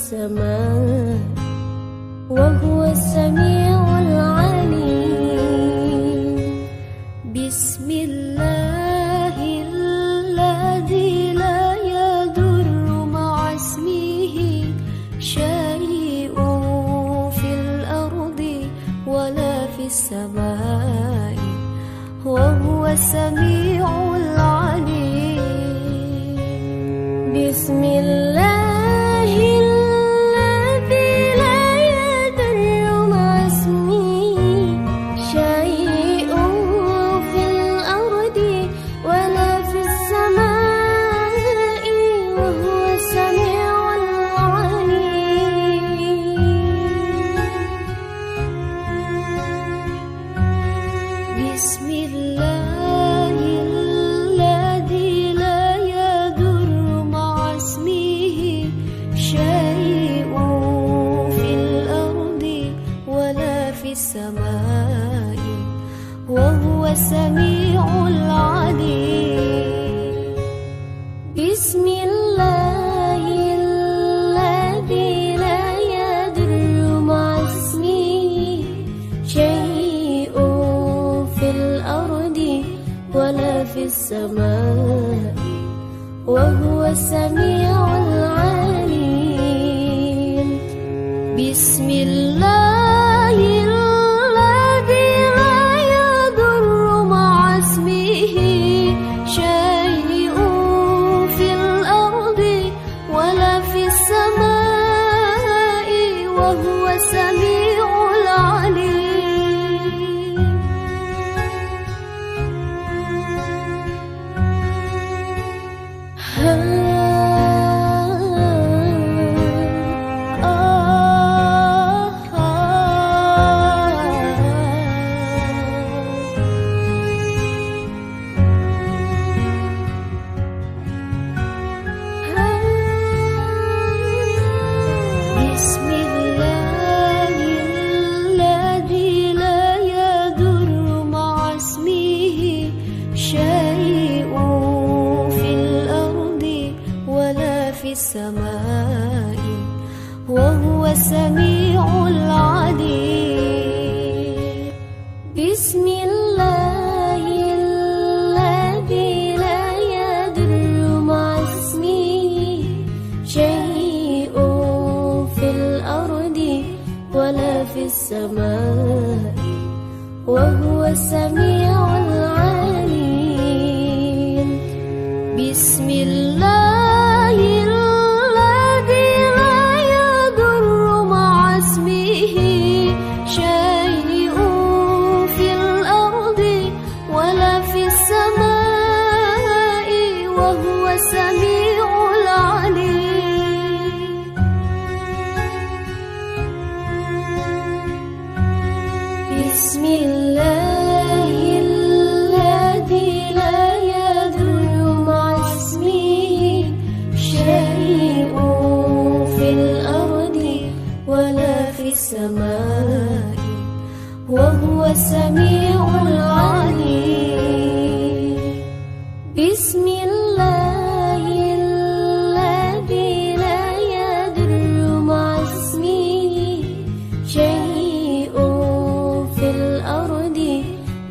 السماء وهو السميع العليم. بسم الله الذي لا يضر مع اسمه شيء في الأرض ولا في السماء وهو السميع العليم. بسم الله الذي لا يضر مع اسمه شيء في الأرض ولا في السماء وهو السميع العليم. بسم الله الذي لا يضر مع اسمه شيء في الأرض ولا في السماء وهو السميع العليم. بسم الله الذي لا يضر مع اسمه شيء في الأرض ولا في السماء وهو السميع العليم. بسم الله الذي لا يضر مع اسمه شيء في الأرض ولا في السماء وهو السميع العليم. بسم الله الذي لا يضر مع اسمه شيء في الأرض ولا في السماء وهو السميع العليم. بسم الله الذي لا يضر مع اسمه شيء في الأرض ولا في السماء وهو السميع العليم. بسم الله الذي لا يضر مع اسمه شيء في الأرض ولا في السماء وهو السميع العليم. بسم الله الذي لا يضر مع اسمه شيء في الأرض ولا في السماء وهو السميع العليم. بسم الله الذي لا يضر مع اسمه شيء في الأرض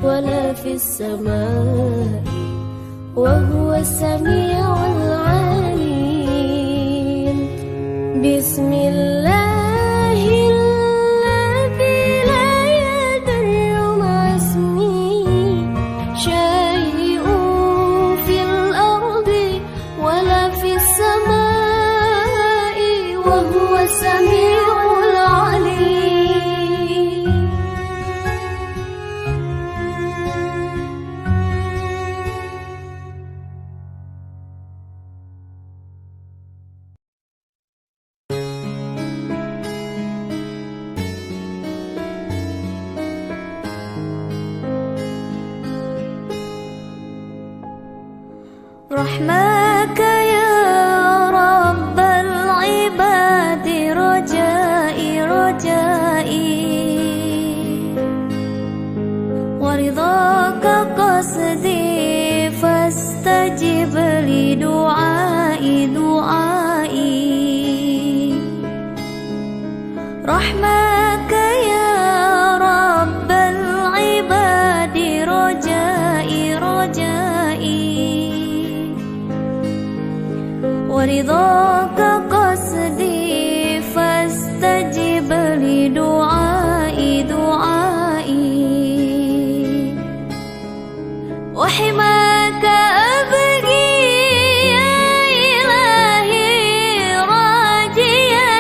ولا في السماء وهو السميع العليم. بسم الله الذي لا يضر مع اسمه شيء في الأرض ولا في السماء وهو السميع العليم. رحمك يا رب العباد رجائي رجائي ورضاك قصدي فاستجب لدعائي دعائي رحمك يا رب العباد رجائي رجائي ورضاك قصدي فاستجب لدعائي دعائي وحماك أبغي يا إلهي راجيا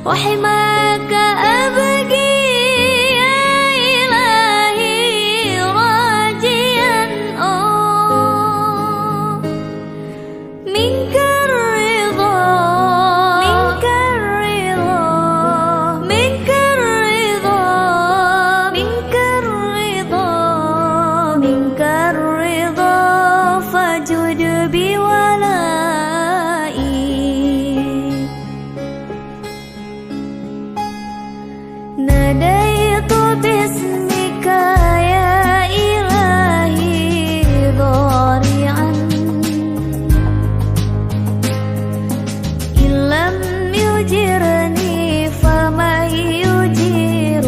وحماك أبغي يا إلهي راجيا منك الرضا منك الرضا منك الرضا منك الرضا منك الرضا فجد بولائي ناديت باسمك يا إلهي ضارعا إن لم يجرني فمن يجير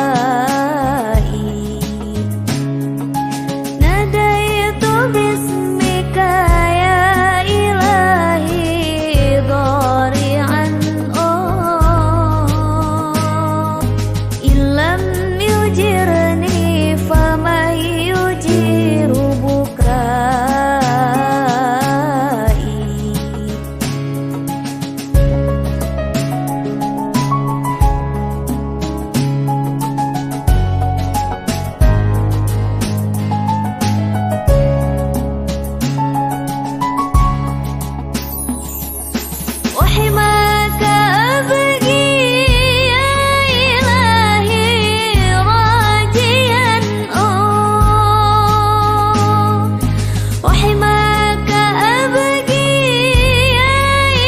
بكائي ناديت باسمك يا إلهي ضارعا إن لم يجرني فمن يجير بكائي وحماك أبغي يا إلهي راجيا وحماك أبغي يا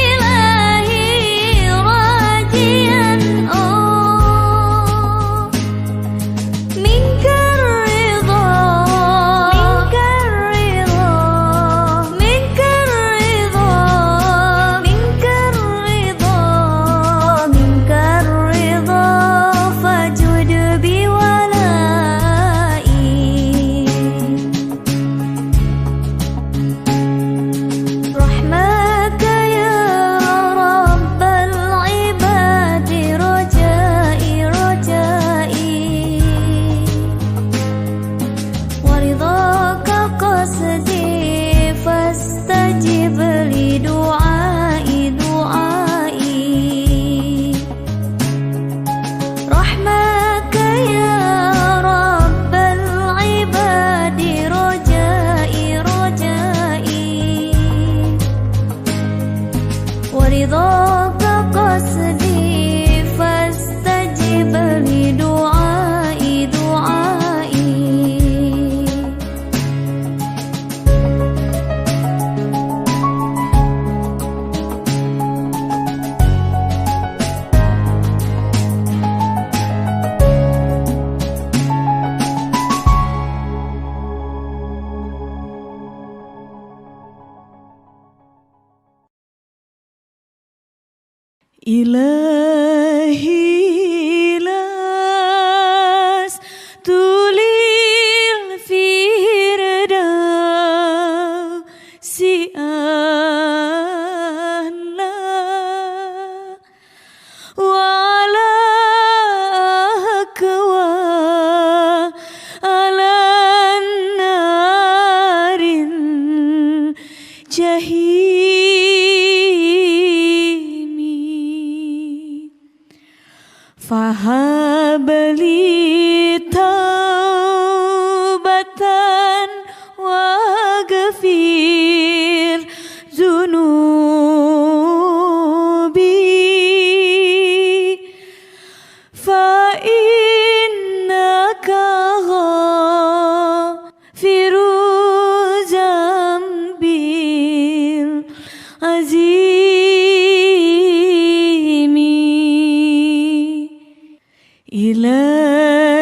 إلهي راجيا منك الرضا منك الرضا منك الرضا منك الرضا منك الرضا فجد بولائي رحمك يا رب العباد رجائي رجائي ورضاك قصدي فاستجب لدعائي دعائي رحمك يا رب العباد رجائي رجائي ورضاك قصدي فاستجب لدعائي دعائي إلهي لست للفردوس أهلا وعلى أكوى على النار جهيم فهب لي توبة واغفر ذنوبي فإنك غافر ذنبي العظيم إلهي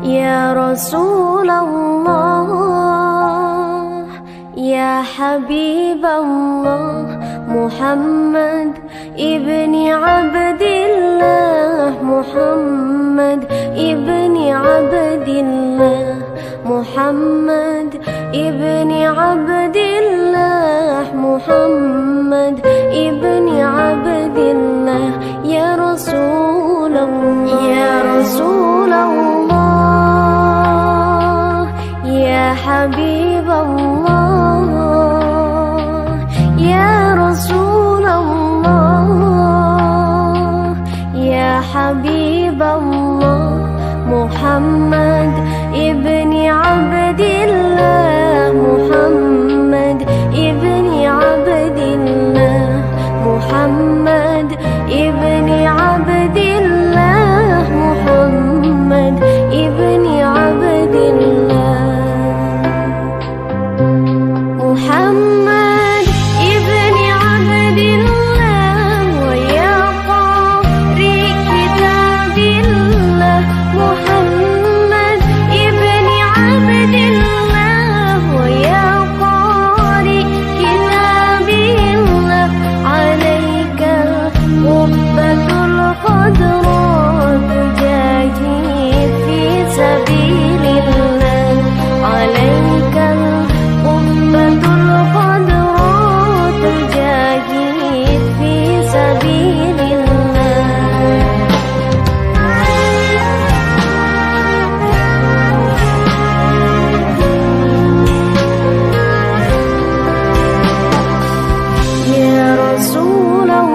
Ya Rasulullah, Ya Habibullah, Muhammad ibni Abdillah, Muhammad ibni Abdillah, Muhammad ibni Abdillah, Muhammad ibni Abdillah. Ya Rasulullah, Ya Rasulullah, Ya Habibullah, Ya Rasulullah, Ya Habibullah, Muhammad ibni Abdillah, Muhammad ibni Abdillah, Muhammad ibni Abdillah, Muhammad ibni Abdillah, Muhammad ibni Abdillah, wa ya qari kitabillah, Muhammad ibni Abdillah, wa ya qari kitabillah, alaikal qubbatul qadra tujahid fi sabilillah, alaikal qubbatul qadra tujahid fi sabilillah. Ya Rasulullah,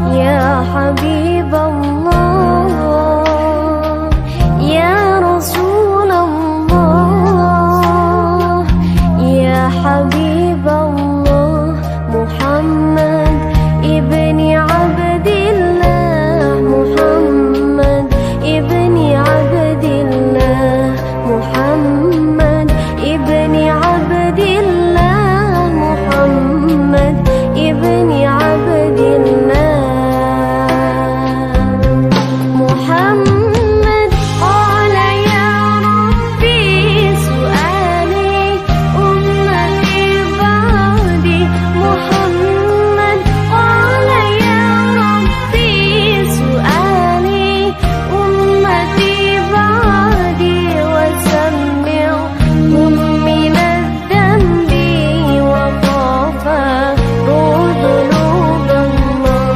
Ya Habibullah, Ya Rasulullah, Ya Habibullah, Muhammad ibni Abdillah, Muhammad ibni Abdillah, Muhammad ibni Abdillah, Muhammad ibni Abdillah. Muhammad qala ya Rabbi su'ali ummati ba'di, Muhammad qala ya Rabbi su'ali ummati ba'di, wa sammi'hum min ad-dambi wa ghafaru dhunuballah,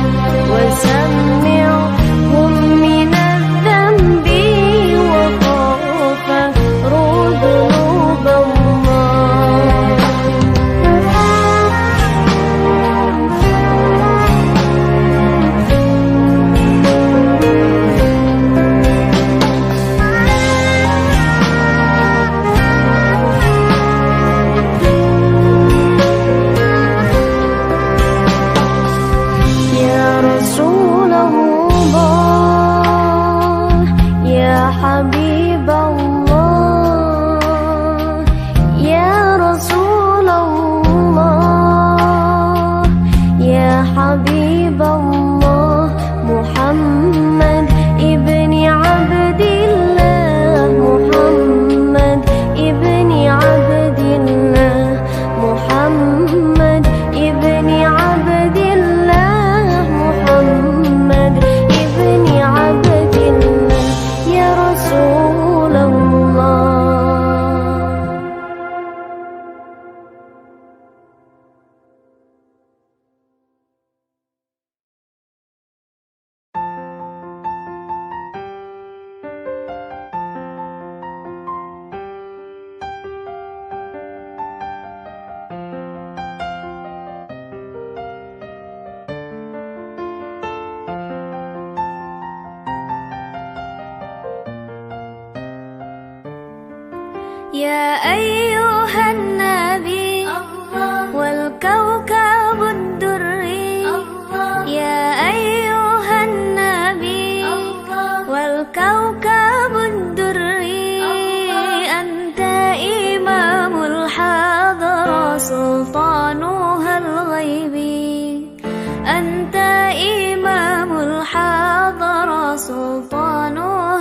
wa sammi'hum min ad-dambi wa ghafaru dhunuballah. Ya Rasulullah, Ya Habibullah, Ya Rasulullah, Ya Habibullah, Muhammad ibni Abdillah, Muhammad ibni Abdillah, Muhammad ibni Abdillah, Muhammad ibni Abdillah. Ya Rasulullah. يا أيها النبي والكوكب الدري، يا أيها النبي والكوكب الدري، أنت إمام الحضرة سلطانها الغيبي، أنت إمام الحضرة سلطانها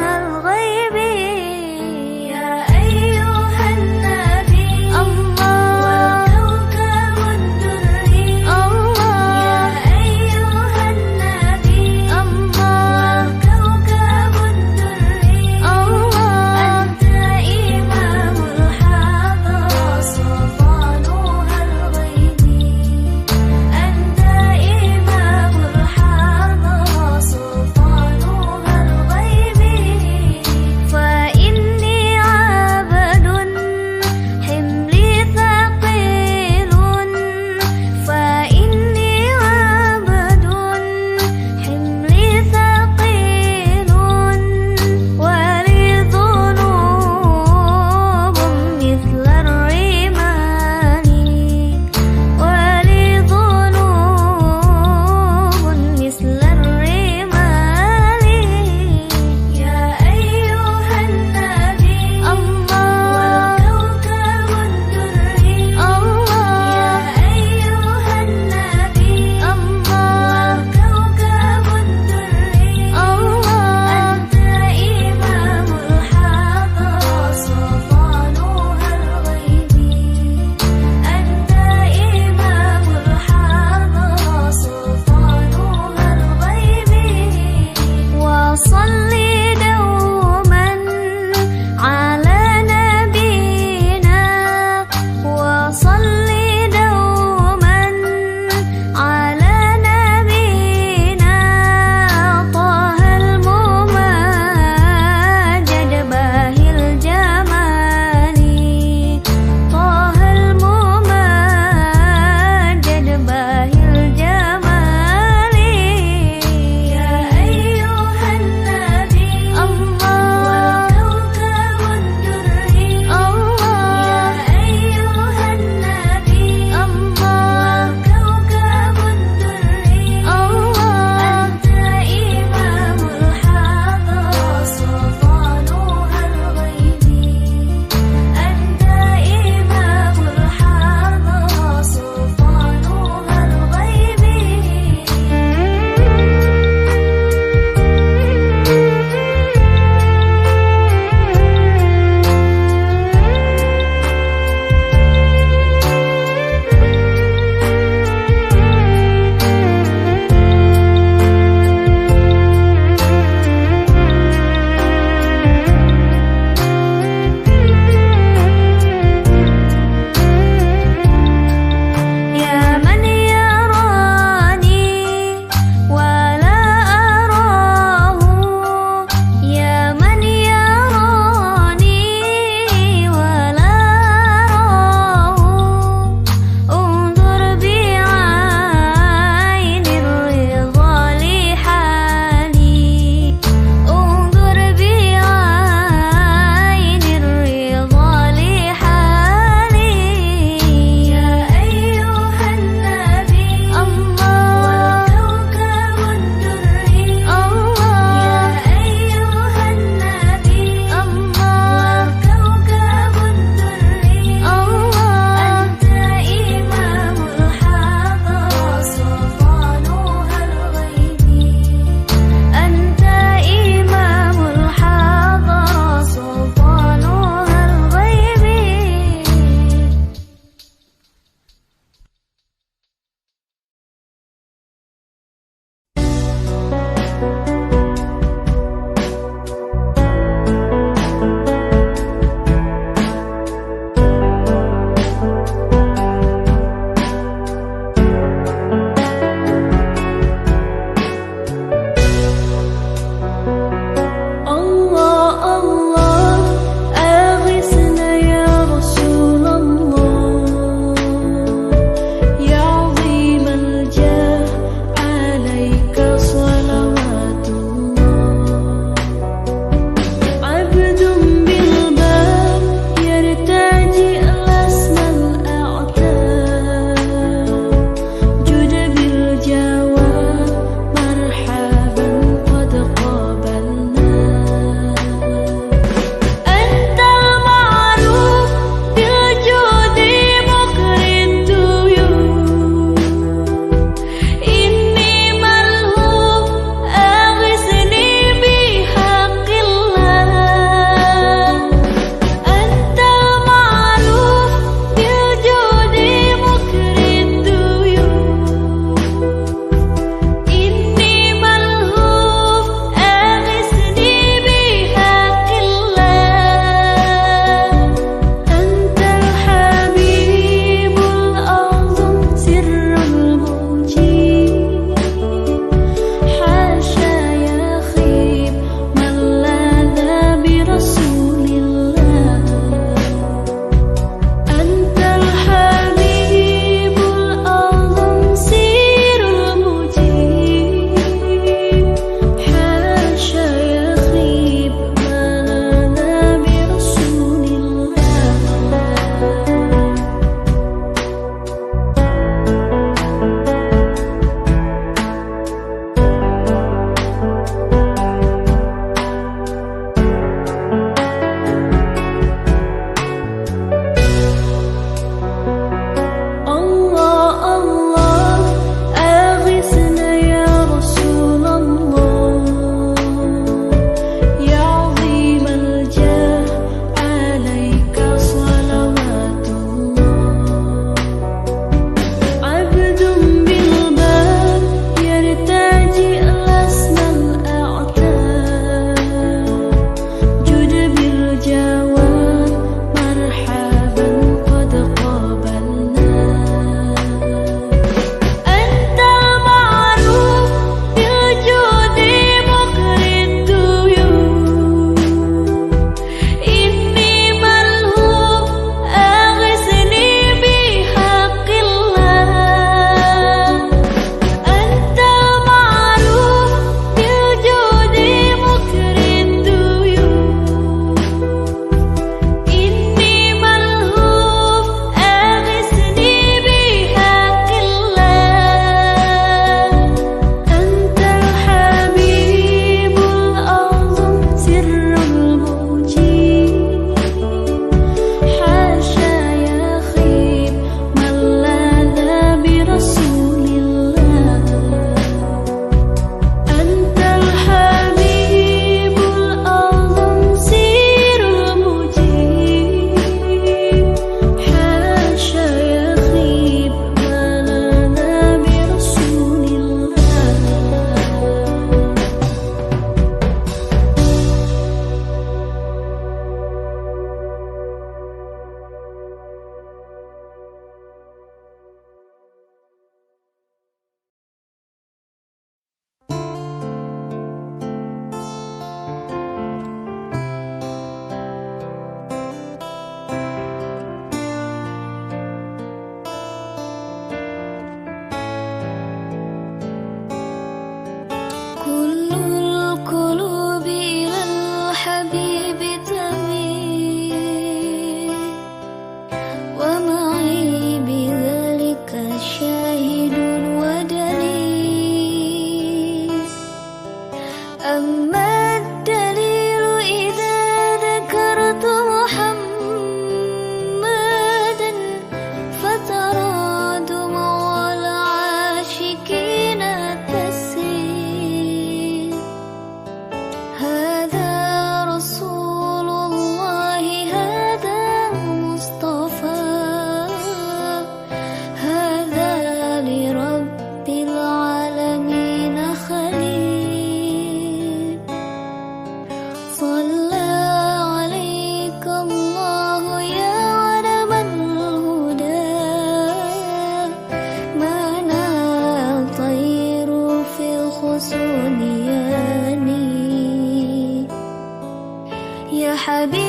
يا حبيبي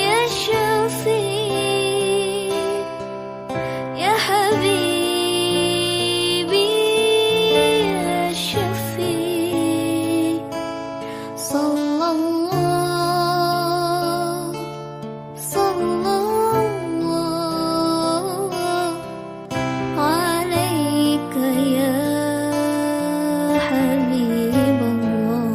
يا شفيع يا حبيبي يا شفيع صلى الله عليك يا حبيب الله.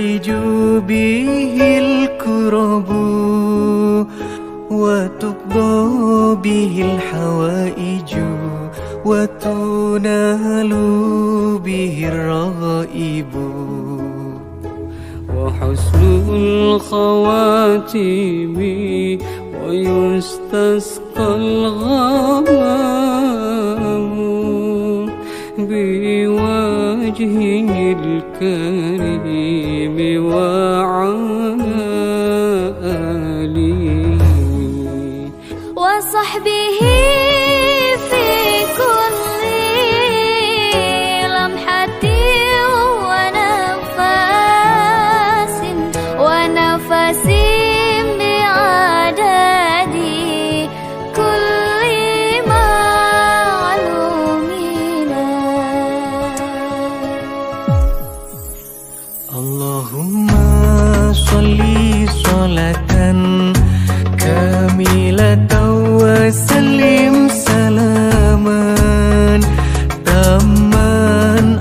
تنفرج به الكرب وتقضى به الحوائج وتنال به الرغائب وحسن الخواتيم ويستسقى الغمام بوجهه الكريم وعلى آله وصحبه في كل لمحة ونفس بعدد كل معلوم لك. اللهم صل صلاة كاملة وسلم سلاما تاما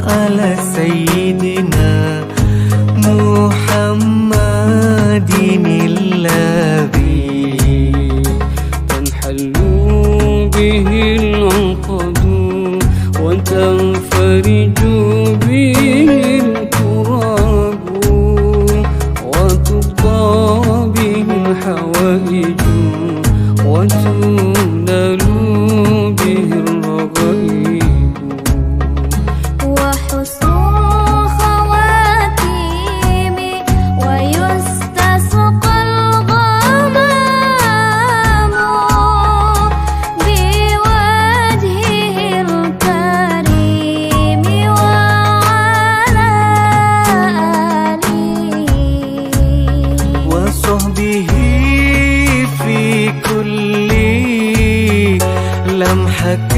على سيدنا محمد الذي تنحل به العقد وتنفرج به الكرب وتقضى به الحوائج وتنال به الرغائب وحسن خواتيم ويستسقى الغمام بوجهه الكريم وعلى آله وصحبه في كل لمحة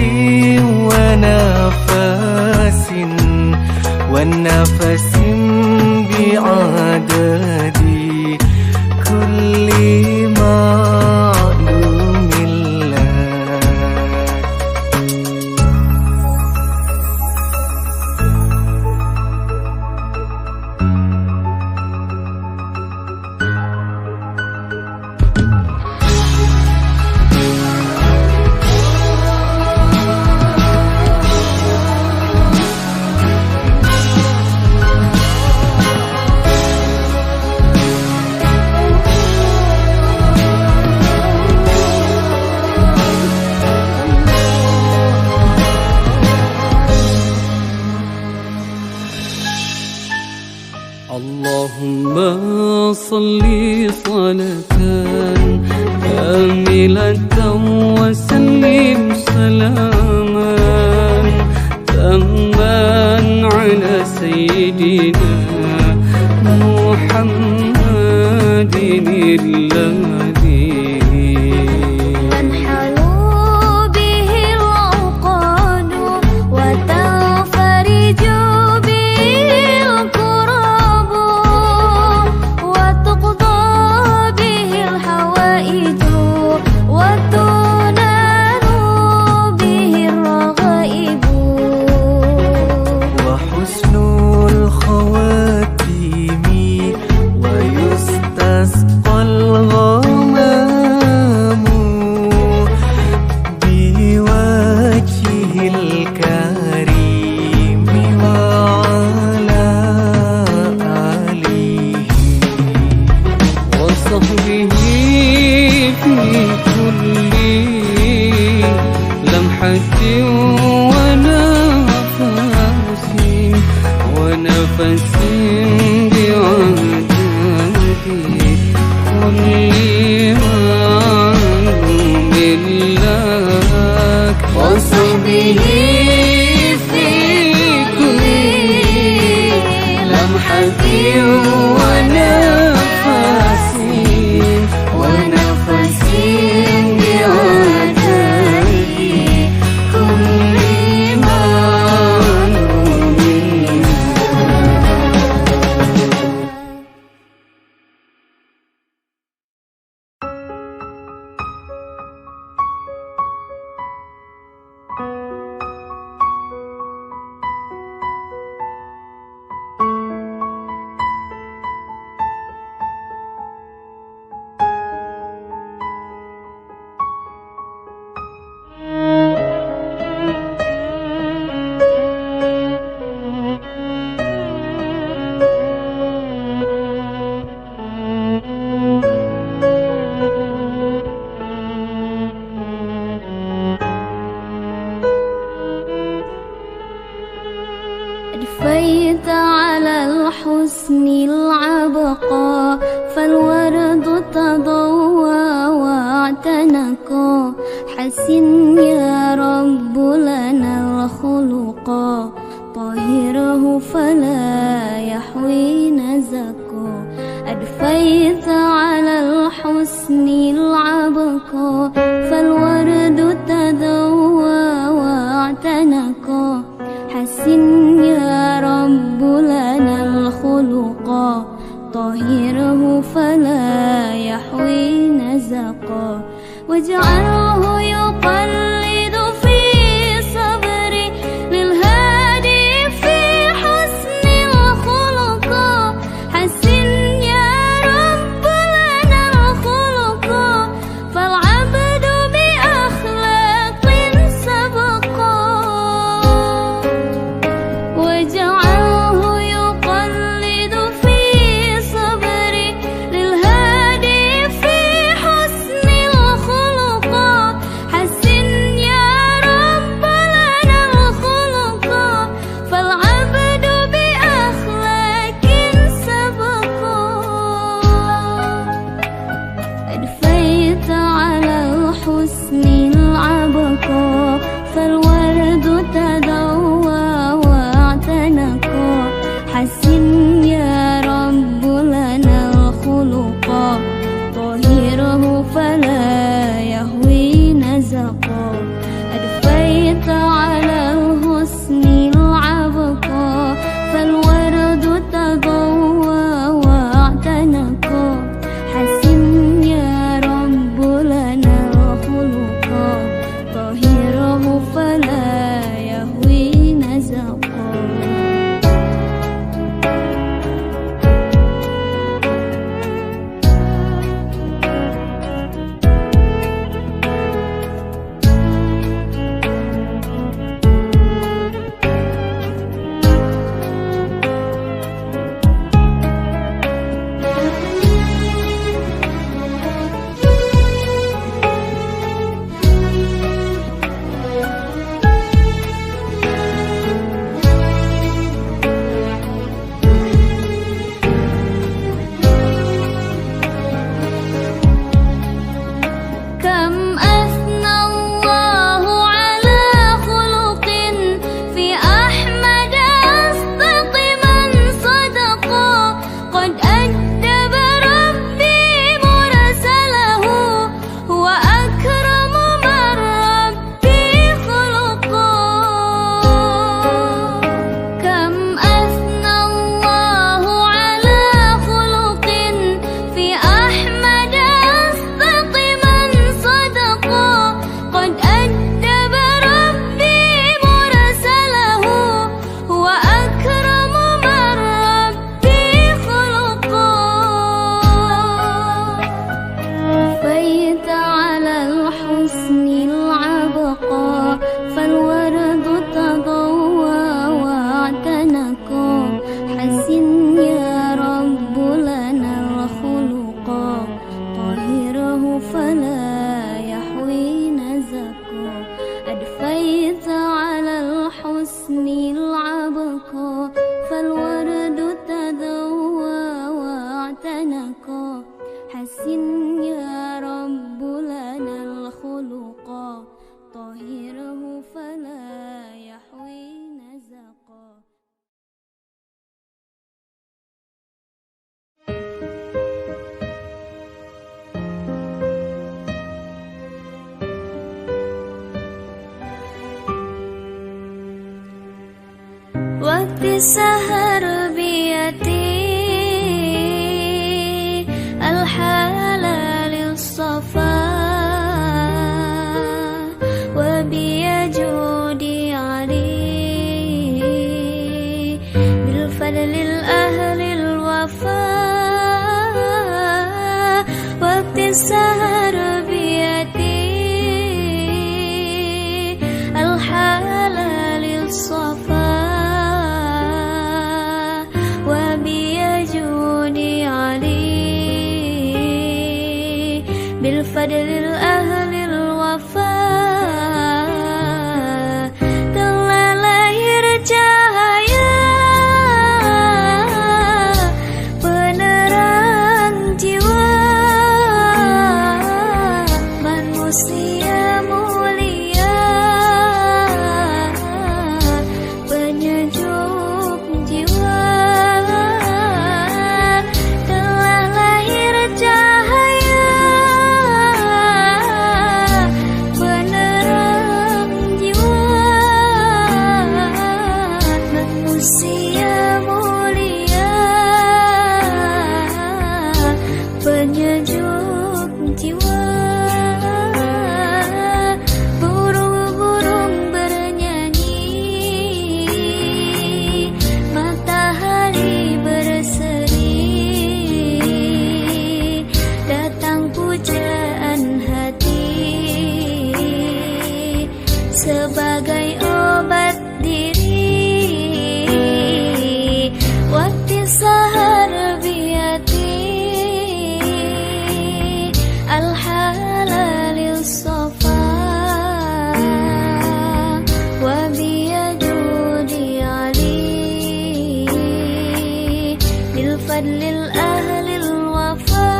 ونفس بعدد كل معلوم لك. اللهم صل صلاة كاملة وسلم سلاما تاما على سيدنا محمد الذي تنحل به العقد وتنفرج به الكرب وتقضى به الحوائج وتنال به الرغائب وحسن الخواتيم حسن يا رب لنا الخلق طهره فلا يحوي نزكا أدفيت على الحسن العبقى فالورد تذوى واعتنقا حسن يا رب لنا الخلق طهره فلا يحوي نزقا واجعله يقلد في صبري للهادي في حسن الخلق حسن يا رب لنا الخلق فالعبد بأخلاق سبقا واجعله يقلد في صبري للهادي في حسن الخلق حسن يا رب لنا الخلق فالعبد بأخلاق سبقا أدفيت على الحسن العبقى فالورد تذوى واعتنقا حسن يا رب لنا الخلق طهره فلا يهوي نزقا أدفيت على الحسن العبقى فالورد تضوى واعتنقا حسن يا رب لنا الخلق طهره فلا يهوي نزقا كم أثنى الله على خلق في أحمد أصدق من صدقا قد أدب ربي مرسله هو أكرم من ربي خلقا كم أثنى الله على خلق في أحمد أصدق من صدقا قد أدب ربي مرسله هو أكرم من ربي خلقا فيت على الحسن العبقى فالورد تضوى واعتنقا حسن يا رب لنا الخلق طهره فلا يحوي نزقا أدفيت على الحسن العبقى فالورد تذوى واعتنقا حسن يا رب لنا الخلق طهره فلا يحوي نزقا وقت السهر بيدي الحلال الصفا وبيجودي علي بالفضل الأهل الوفا وقت السهر بيدي الحلال الصفا وبيجودي علي بالفضل الأهل الوفا telah lahir cahaya penerang jiwa manusia mulia الحلال الصفا وبيجودي علي بالفضل الأهل الوفاء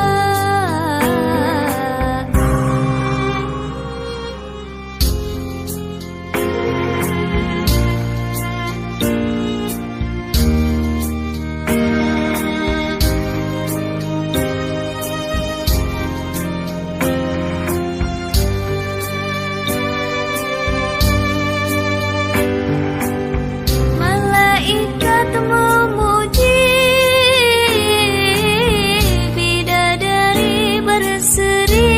Malaikat memuji, bidadari berseri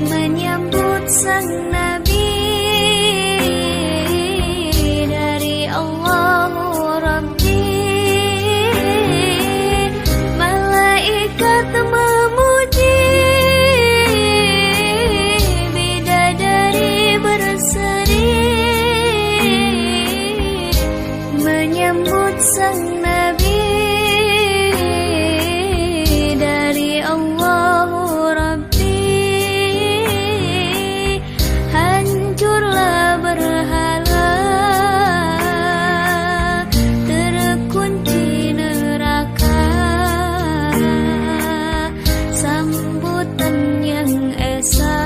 menyambut sang Nabi dari Allah Rabbi. Malaikat memuji, bidadari berseri menyambut sang Nabi dari Allah Rabbi. Hancurlah berhala, terkunci neraka, sambutan yang esa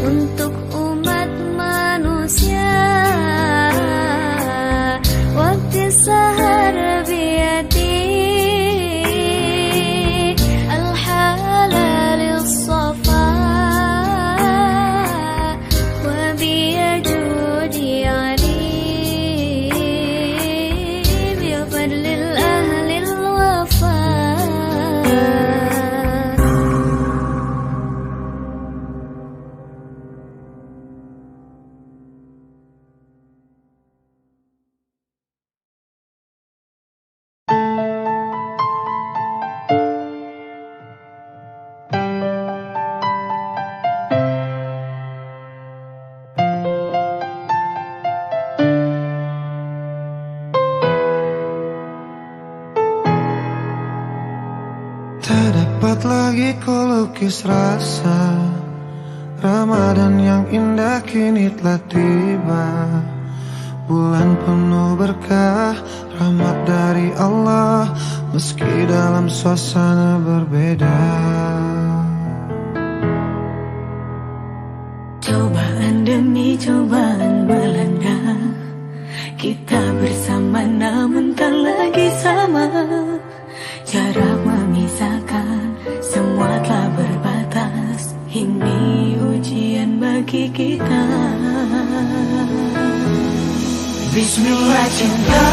untuk umat manusia. Waktu sahar biyadi al-halal as-safa wa biyajudi ali bi fadlil ahli al-wafa. Tak dapat lagi ku lukis rasa Ramadan yang indah kini telah tiba. Bulan penuh berkah, rahmat dari Allah, meski dalam suasana berbeda. Cobaan demi cobaan melanda, kita bersama namun tak lagi sama. Jarak memisahkan, semua telah berbatas. Ini ujian bagi kita. Bismillah cinta,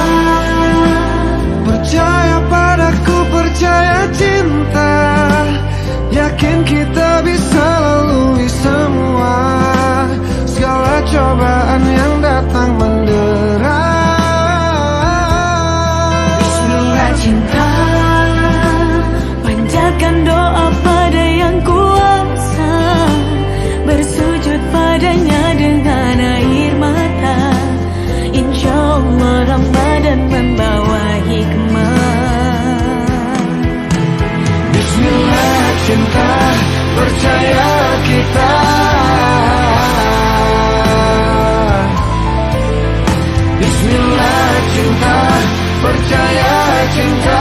percaya padaku, percaya cinta. Yakin kita bisa lalui semua segala cobaan yang datang mendera. Bismillah cinta, panjatkan doa pada yang kuasa, bersujud padanya dengan air mata. Insya Allah Ramadan membawa hikmah. Bismillah cinta, percaya kita. Bismillah cinta, percaya cinta.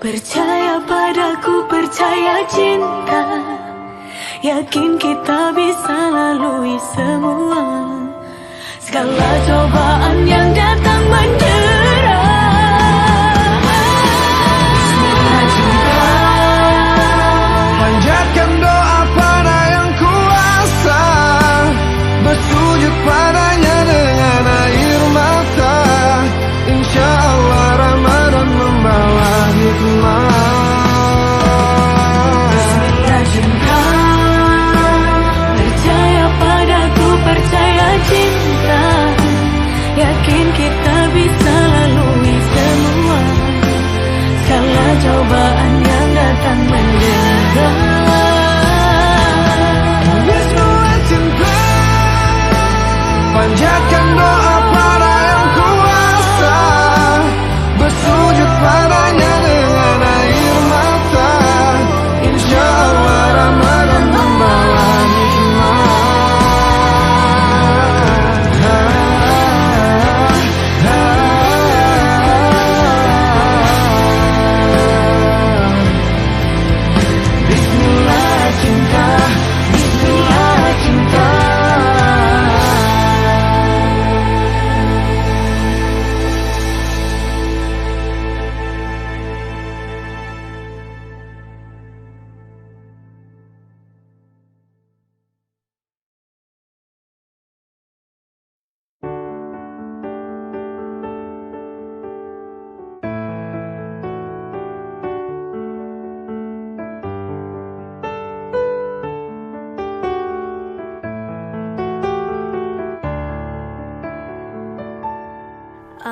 Percaya padaku, percaya cinta. Yakin kita bisa lalui semua segala cobaan yang datang mendera. Bismillah cinta, panjatkan doa pada yang kuasa,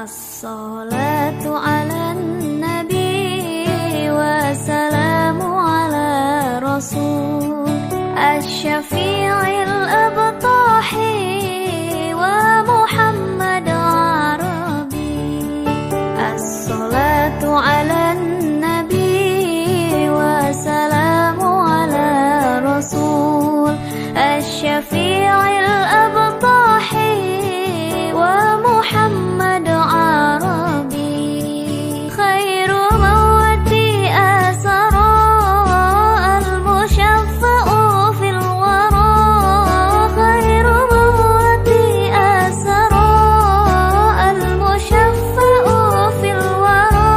الصلاة على النبي والسلام على رسول الشفيع الأبطحي ومحمد عربي. الصلاة على النبي والسلام على رسول الشفيع الأبطحي ومحمد عربي. خير موتي أسرى المشفع في الورى. خير موتي أسرى المشفع في الورى.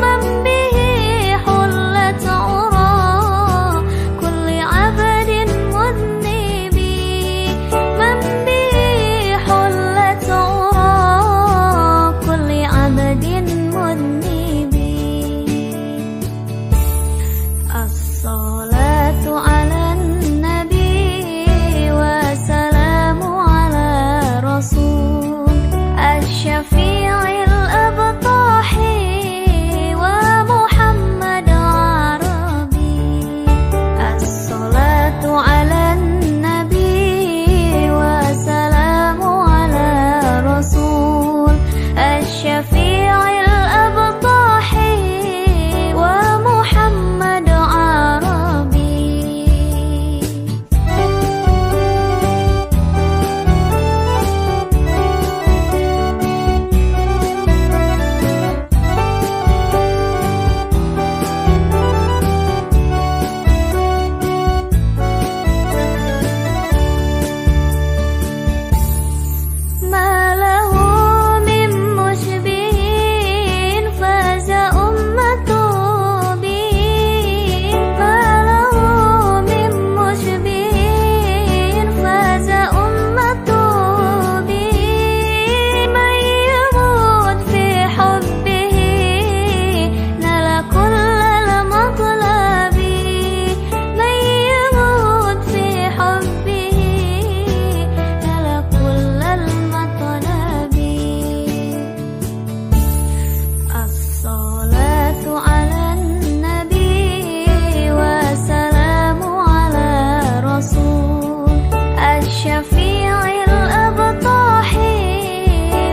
من به حلت عرى كل عبد مذنب. من به حلت عرى كل عبد مذنب. الصلاة على النبي والسلام على رسول الشفيع الأبطحي ومحمد عربي. الصلاة على النبي والسلام على رسول الشفيع الأبطحي ومحمد عربي. ما له من مشبه فاز أمته به. ما له من مشبه فاز أمته به. من يموت في حبه نال كل المطلب. من يموت في حبه نال كل المطلب. الصلاة على النبي والسلام على رسول الشفيع الأبطحي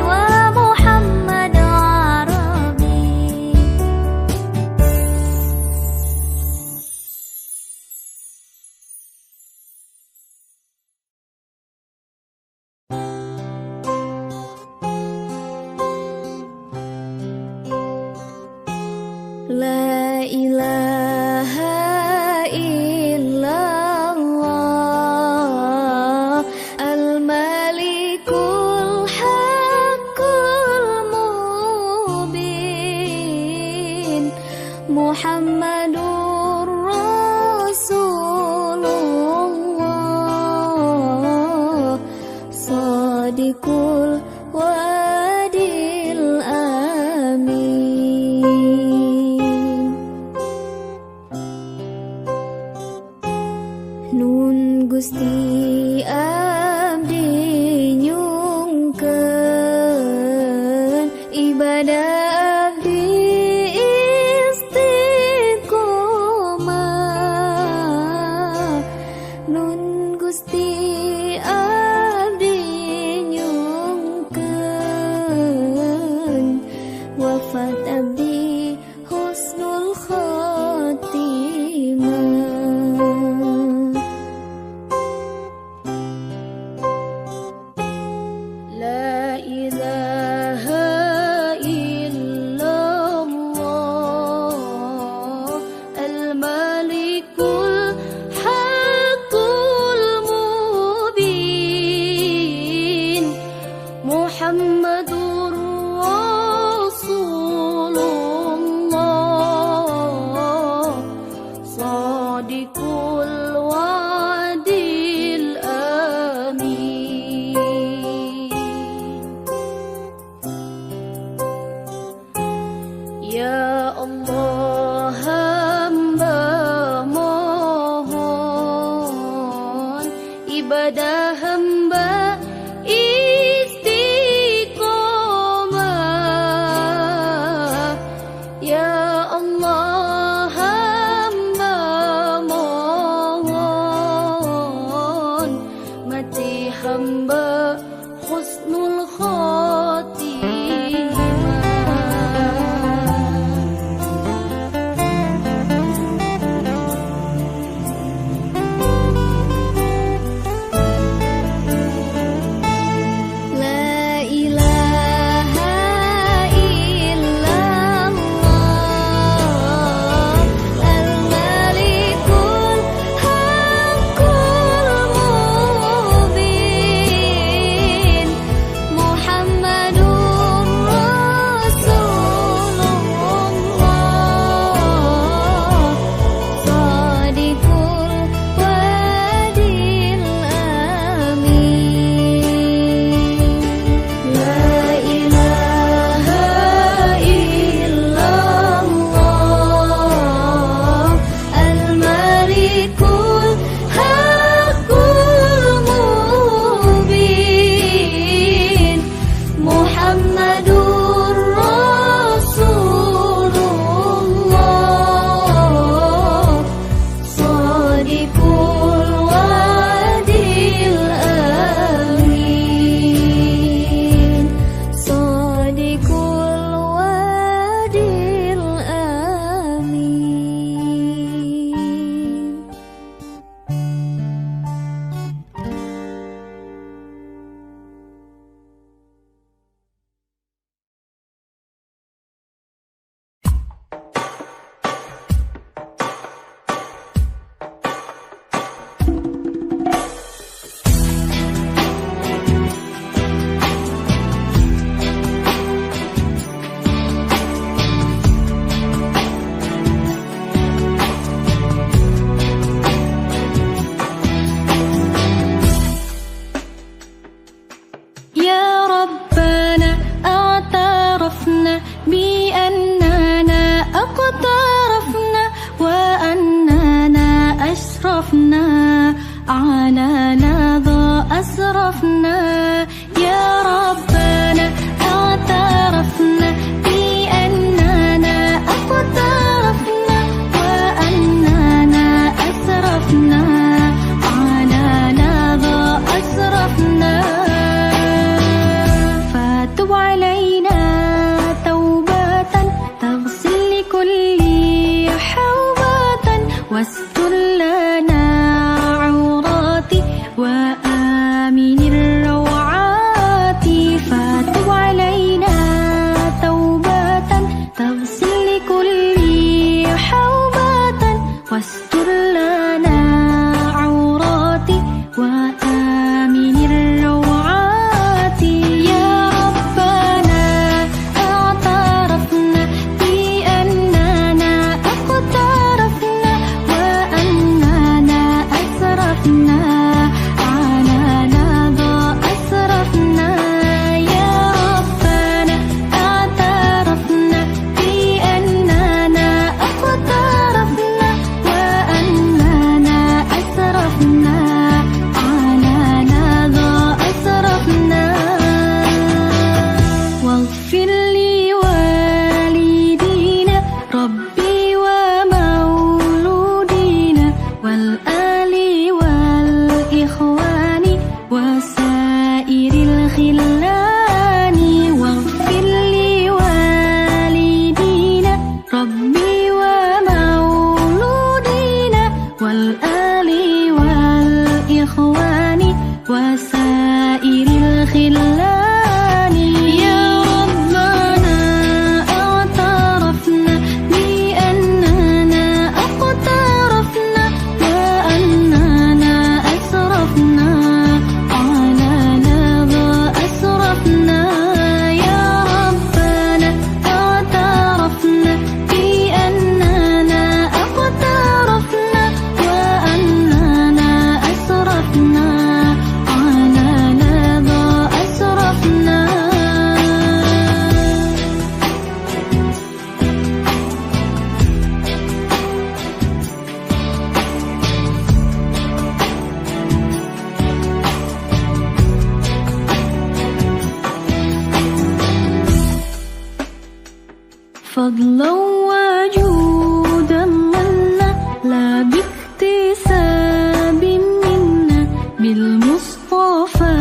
ومحمد عربي. لا إله إلا الله الملك الحق المبين محمد رسول الله صادق الوعد الأمين. Nun Gusti abdi nyungkeun ibadah abdi istiqomah. Nun Gusti abdi nyungkeun wafat abdi husnul khotimah. La ilaha illallah al-malikul haqqul mubin Muhammadur Rasulullah Sadiqul wa'dil amin. Ya Allah hamba mohon ibadah hamba istiqomah. اعترفنا يا ربنا اعترفنا بأننا اقترفنا وأننا أسرفنا على لظى أسرفنا فتب علينا توبة تغسل لكل حوبة واستر لنا عوراتي وآمن الروعات فتب علينا توبة تغسل لكل حوبة واستر لنا عوراتي وآمن الروعات يا ربنا اعترفنا بأننا اقترفنا وأننا أسرفنا على لظى أسرفنا يا ربنا اعترفنا بأننا اقترفنا وأننا أسرفنا على لظى أسرفنا واغفر لوالدينا ربي ومولودينا والآل والإخوان وسائر الخلان واغفر لوالدينا ربي ومولودينا والآل والإخوان وسائر الخلان يا ربنا اعترفنا بأننا اقترفنا وأننا أسرفنا على لظى أسرفنا يا ربنا اعترفنا بأننا اقترفنا وأننا أسرفنا على لظى أسرفنا فضلا وجودا منا لا باكتساب منا بالمصطفى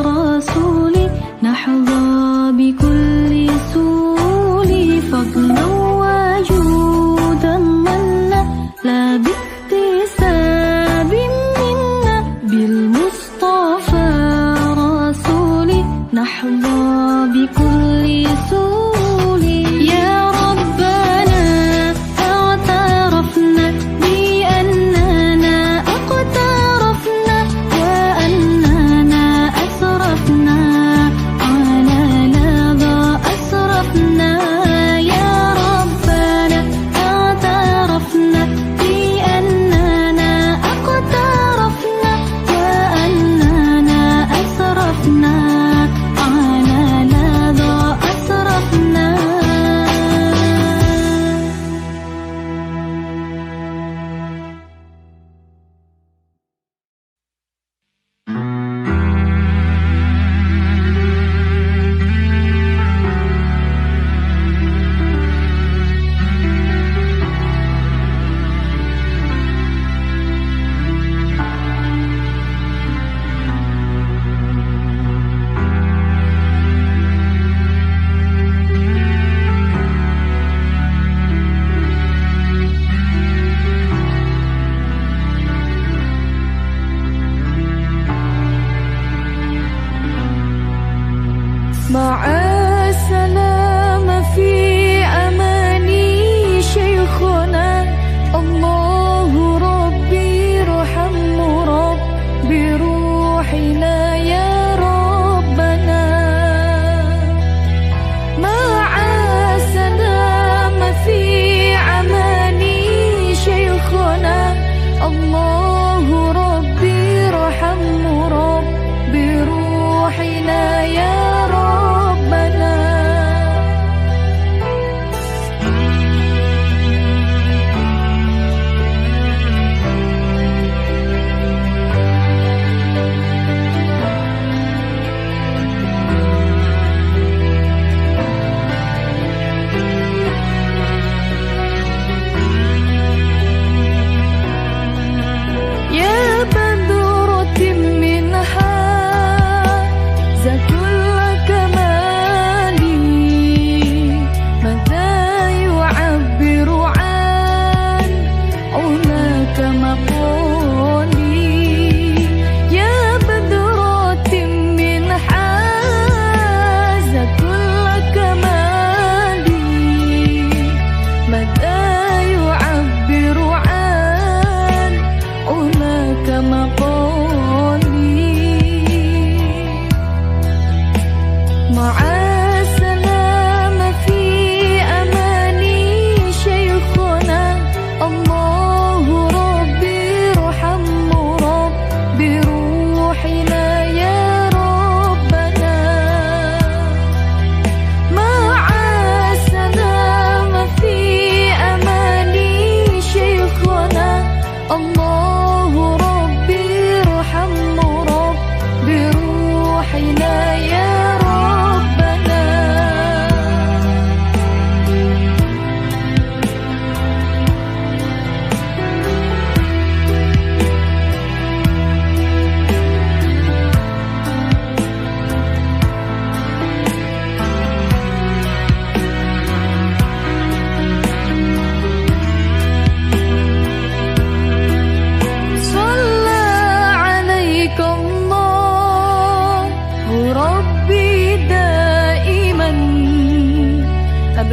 رسولي نحظى بكل سول فضلا وجودا منا لا باكتساب منا بالمصطفى رسولي نحظى بكل سول يا ربنا اعترفنا بأننا اقترفنا وأننا أسرفنا على لظى أسرفنا يا ربنا اعترفنا بأننا اقترفنا وأننا أسرفنا على لظى أسرفنا مع السلامة في أماني شيخنا الله ربي ارحم ربي روحنا يا ربنا مع السلامة في أماني شيخنا الله ربي ارحم ربي روحنا يا ربنا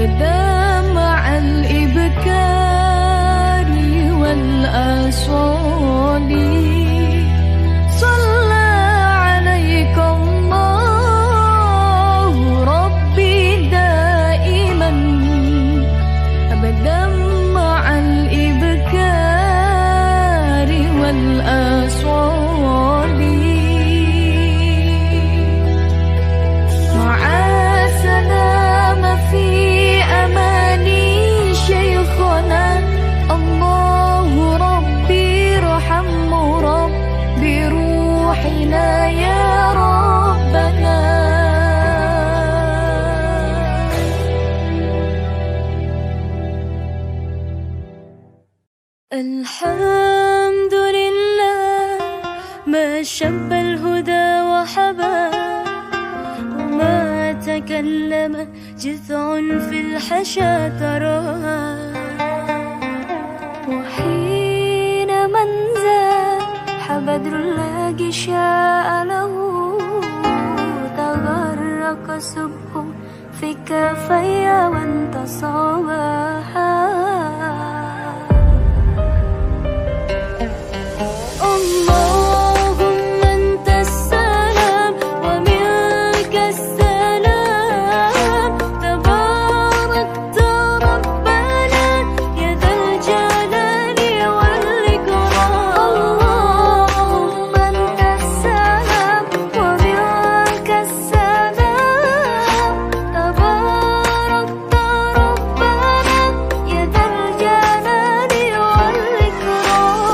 أبدا مع الإبكار والأصوال صلى عليك الله ربي دائما أبدا مع الإبكار والأصوال مع السلام في أماني شيخنا الله ربي ارحمه ربي روحنا يا ربنا الحمد لله ما شب الهدى وحبا وما تكلم جذع في الحشا تراها وحين من زاح بدر الله شاء له تغرق سبح في كفي وانتصابها اللهم أنت السلام ومنك السلام تباركت ربنا يا ذا الجلال والإكرام اللهم أنت السلام ومنك السلام تباركت ربنا يا ذا الجلال والإكرام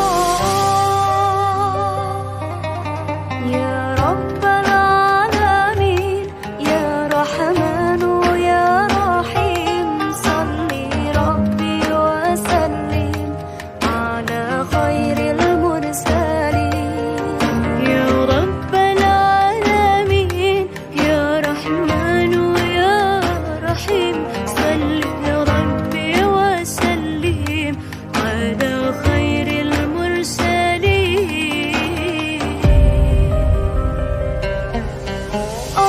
يا رب العالمين يا رحمن يا رحيم صل ربي وسلم على خير المرسلين يا رب العالمين يا رحمن يا رحيم صل ربي وسلم على خير المرسلين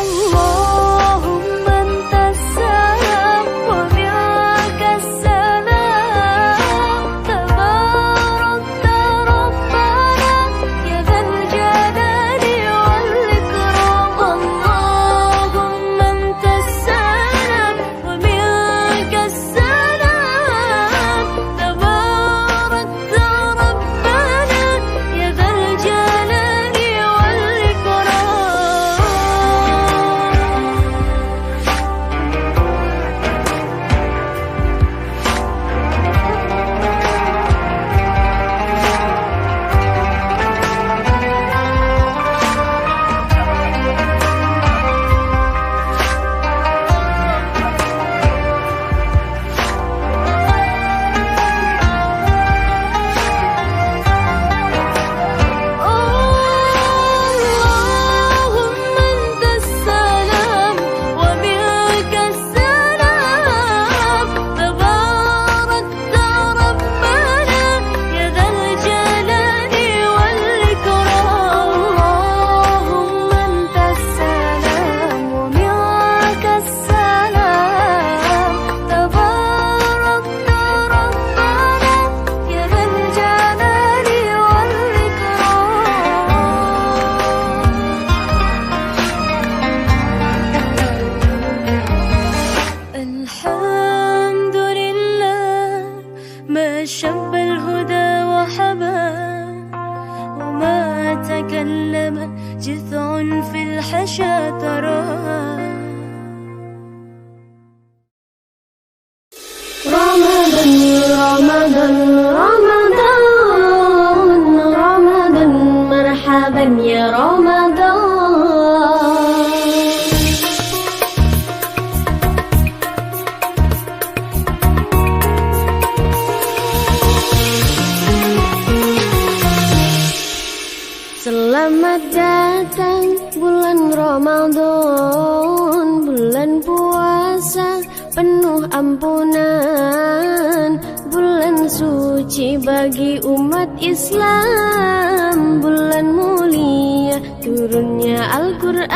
اللهم أنت السلام ومنك السلام تباركت ربنا يا ذا الجلال والإكرام اللهم أنت السلام ومنك السلام تباركت ربنا يا ذا الجلال اللهم أنت السلام ومنك السلام تباركت ربنا يا ذا الجلال والإكرام اللهم أنت السلام ومنك السلام تباركت ربنا يا ذا الجلال والإكرام الحمد لله ما شب الهدى وحبا وما تكلم جذع في الحشا تراها رمضان رمضان رمضان رمضان مرحبا يا رمضان Selamat datang bulan Ramadan, bulan puasa penuh ampunan, bulan suci bagi umat Islam, bulan mulia turunnya Al-Quran,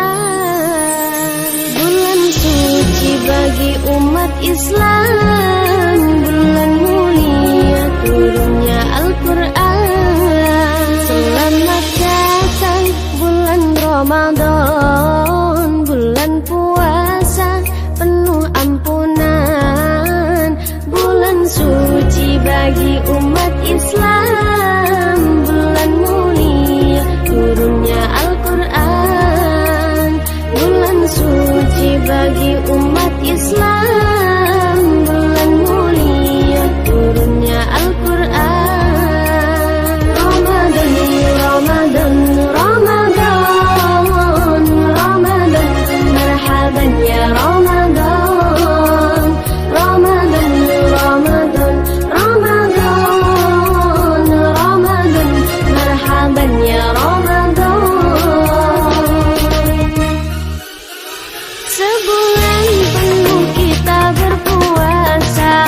bulan suci bagi umat Islam, bulan mulia turunnya Al-Quran. Selamat datang bulan Ramadan, bulan puasa penuh ampunan, bulan suci bagi umat Islam, bulan mulia turunnya Al-Quran, bulan suci bagi umat Islam, bulan mulia turunnya Al-Quran. Ramadan, Ramadan, Ramadan, Ramadan, marhaban ya Ramadan, Ramadan, Ramadan, Ramadan, Ramadan, marhaban ya Ramadan. Sebulan penuh kita berpuasa,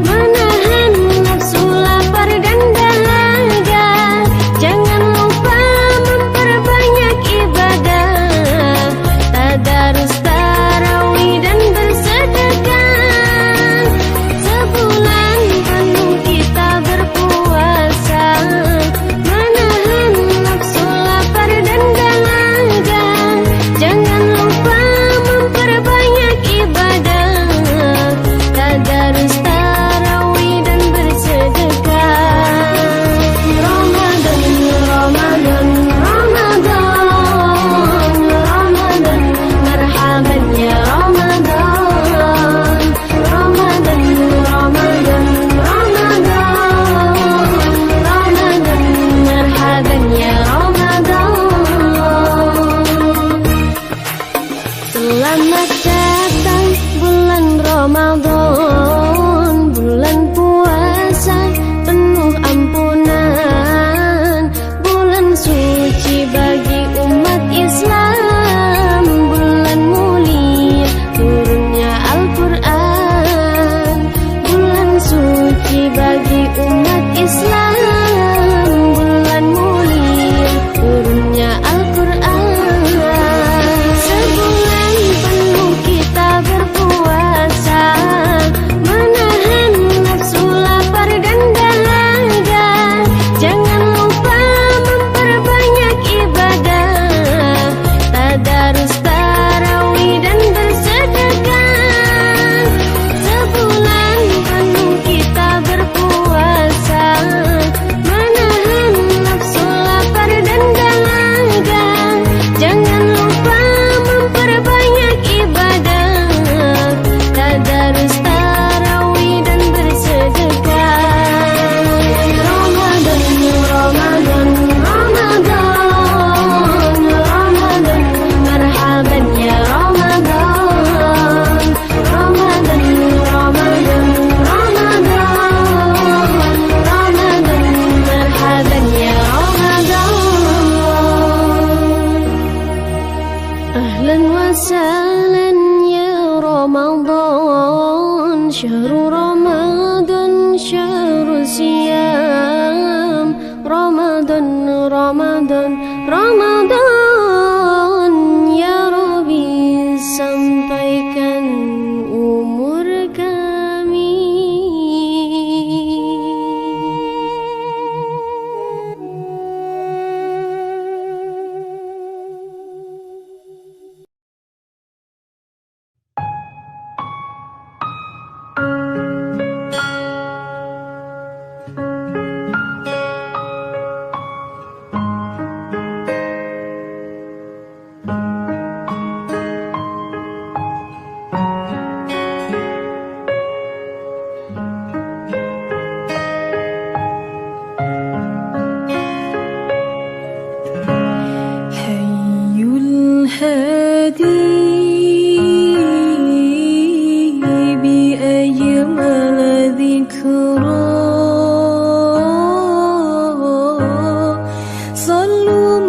menahan nafsu lapar dan dahaga. Jangan lupa memperbanyak ibadah, tadarus tarawih dan bersedekah. Sebulan penuh kita berpuasa, menahan nafsu lapar dan dahaga. Jangan lupa memperbanyak ibadah, tadarus tarawih dan bersedekah. Ramadan, Ramadan, Ramadan, Ramadan, marhaban ya Ramadan, Ramadan, Ramadan, Ramadan, Ramadan, marhaban ya Ramadan. Selamat datang bulan Ramadan, bulan puasa penuh ampunan, bulan suci bagi umat Islam, bulan mulia turunnya Al-Quran, bulan suci bagi umat Islam, bulan mulia turunnya Al-Quran. Sebulan penuh kita berpuasa, menahan nafsu lapar dan dahaga. Jangan lupa memperbanyak ibadah, tadarus tarawih dan bersedekah. Sebulan penuh kita berpuasa, menahan nafsu lapar dan dahaga. Jangan lupa memperbanyak ibadah, tadarus tarawih dan bersedekah. Ramadan, Ramadan, Ramadan, Ramadan, marhaban ya Ramadan, Ramadan, Ramadan, Ramadan, Ramadan, marhaban ya Ramadan. أهلا وسهلا يا رمضان، شهر رمضان شهر صيام، رمضان رمضان رمضان ya Rabbi sampaikan umur kami. صلوا